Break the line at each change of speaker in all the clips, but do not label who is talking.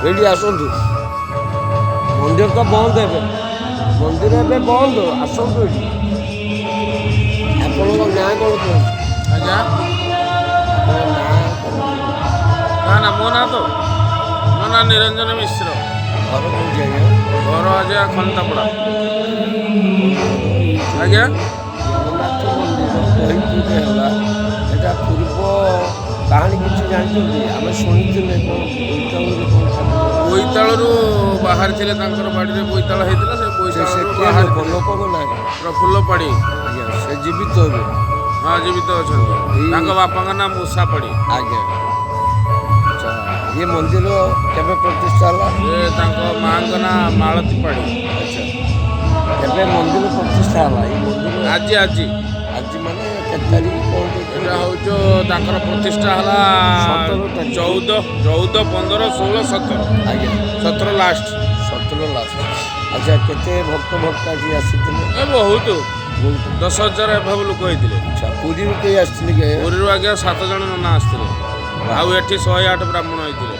ଏଇଠି ଆସନ୍ତୁ। ମନ୍ଦିର ତ ବନ୍ଦ ଏବେ, ମନ୍ଦିର ଏବେ ବନ୍ଦ, ଆସନ୍ତୁ ଏଠି। ଆପଣଙ୍କ ନାଁ କ'ଣ କୁହନ୍ତୁ?
ଆଜ୍ଞା
ଆପଣଙ୍କ ନାଁ
ନା ମୋ ନାଁ ତ ମୋ ନାଁ ନିରଞ୍ଜନ ମିଶ୍ର।
ଘର କେଉଁଠି ଆଜ୍ଞା?
ଘର ଆଜ୍ଞା ଖନ୍ତାପଡ଼ା। ଆଜ୍ଞା
ଜଗନ୍ନାଥ ମନ୍ଦିର ବହିପୁରରେ ହେଲା, ଏଇଟା ପୂର୍ବ କାହାଣୀ କିଛି ଜାଣିଛନ୍ତି? ଆମେ ଶୁଣିଥିଲେ
ବୋଇତାଳରୁ ବାହାରିଥିଲେ, ତାଙ୍କର ବାଡ଼ିରେ ବୋଇତାଳ ହେଇଥିଲା। ସେ ବୋଇତାଳରୁ ବାହାରିଥିଲେ।
ଲୋକଙ୍କ ନାଁ
ଫୁଲ ପାଡ଼ି।
ଆଜ୍ଞା, ସେ ଜୀବିତ ଏବେ?
ହଁ ଜୀବିତ ଅଛନ୍ତି। ତାଙ୍କ ବାପାଙ୍କ ନାଁ ମୂଷା ପାଡ଼ି।
ଆଜ୍ଞା। ଆଚ୍ଛା, ଇଏ ମନ୍ଦିର କେବେ ପ୍ରତିଷ୍ଠା ହେଲା?
ତାଙ୍କ ମାଆଙ୍କ ନାଁ ମାଳତୀ ପାଡ଼ି।
ଆଚ୍ଛା, କେବେ ମନ୍ଦିର ପ୍ରତିଷ୍ଠା ହେଲା? ଏଇ ମନ୍ଦିର
ଆଜି ଆଜି
ଆଜି ମାନେ କେତେ ତାରିଖ କ'ଣ?
ଏଇଟା ହେଉଛି ତାଙ୍କର ପ୍ରତିଷ୍ଠା ହେଲା 14, 15, 16, 17।
ଆଜ୍ଞା,
17 ଲାଷ୍ଟ।
17 ଲାଷ୍ଟ। ଆଚ୍ଛା, କେତେ ଭକ୍ତ ଆଜି ଆସିଥିଲେ?
ଏ ବହୁତ 10,000 ଏଭାବ ଲୋକ ହେଇଥିଲେ।
ଆଚ୍ଛା, ପୁରୀରୁ କେହି ଆସିଥିଲେ କି?
ପୁରୀରୁ ଆଜ୍ଞା 7 ଜଣ ନନା ଆସିଥିଲେ। ଆଉ ଏଠି 108 ବ୍ରାହ୍ମଣ ହେଇଥିଲେ।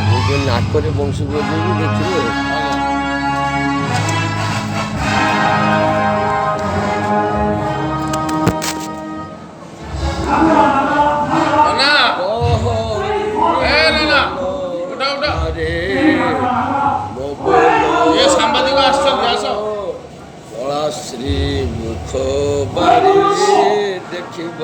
ମୁଁ ଯେଉଁ ନାକରେ ବଂଶୀ ବଜେଇବି ଦେଖିବେ।
ସାମ୍ବାଦିକ ଆସିଛନ୍ତି, ଆସ।
କଳା ଶ୍ରୀ ମୁଖ ବାରି ଦେଖିବ।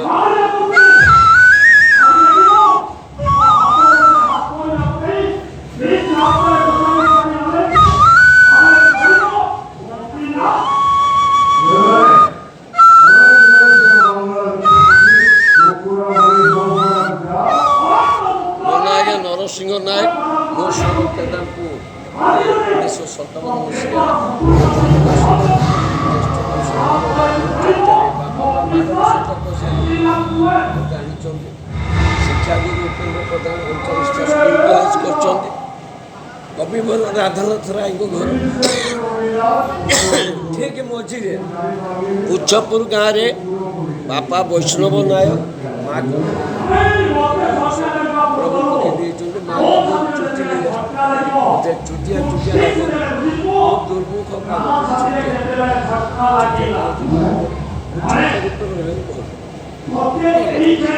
ନରସିଂହ ନାୟକ, ମୋ ସ୍ୱର କେଦାରପୁର। 1957 ମସିହା ଜାଣିଛନ୍ତି। ଶିକ୍ଷାଗୁରୁ ଉପେନ୍ଦ୍ର ପ୍ରଧାନ 39ଟା ସ୍କୁଲ କଲେଜ କରିଛନ୍ତି। କବିବର ରାଧାନାଥ ରାୟଙ୍କ ଘର ଠିକ୍ ମଝିରେ ଉଚ୍ଚପୁର ଗାଁରେ ବାପା ବୈଷ୍ଣବ ନାୟକ, ମା ପ୍ରଭୁ ପକେଇ ଦେଇଛନ୍ତି। ମା ଚୁଟିଆ ଦୁର୍ମୁଖ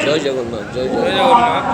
ଜୟ ଜଗନ୍ନାଥ, ଜୟ ଜଗନ୍ନାଥ।